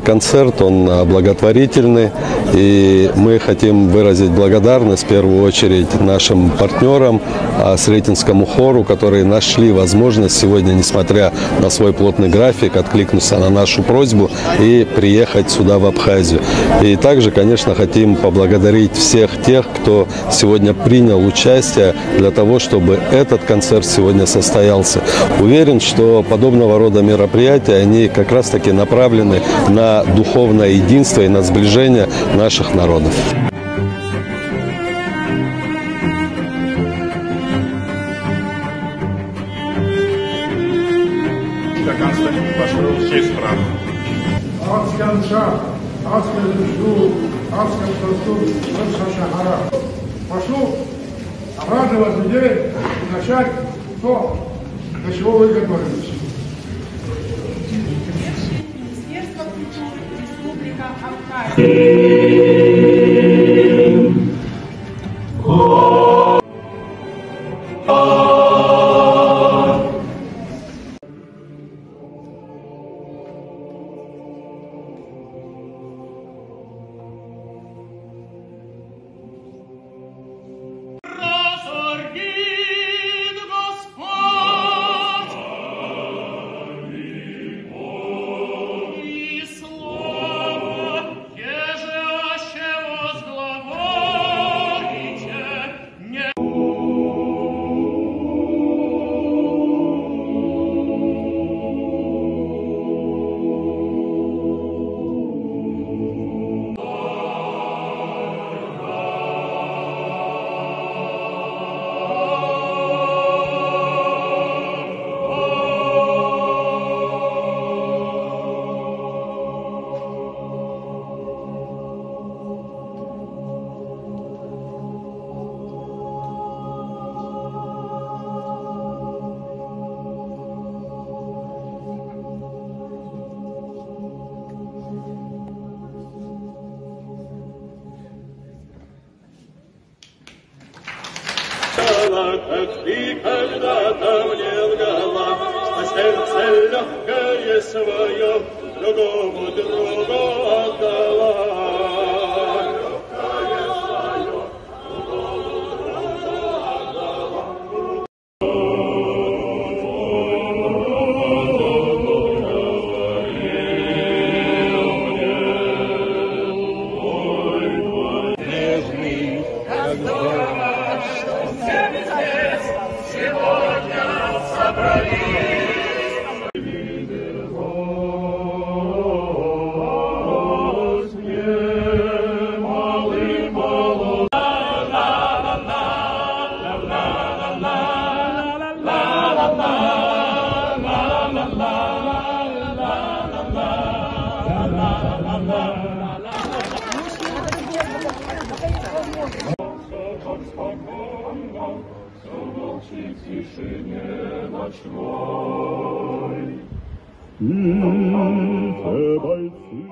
Концерт, он благотворительный, и мы хотим выразить благодарность в первую очередь нашим партнерам, Сретенскому хору, которые нашли возможность сегодня, несмотря на свой плотный график, откликнуться на нашу просьбу и приехать сюда, в Абхазию. И также, конечно, хотим поблагодарить всех тех, кто сегодня принял участие для того, чтобы этот концерт сегодня состоялся. Уверен, что подобного рода мероприятия, они как раз-таки направлены на духовное единство и на сближение наших народов. Константин построил 6 храмов. Прошу обрадовать людей и начать то, для чего вы готовились. Министерство культуры, Республика Абхазия. Как ты когда-то мне лгала, а сердце легкое свое другому другу отдала. В тишине ночной. Бойцы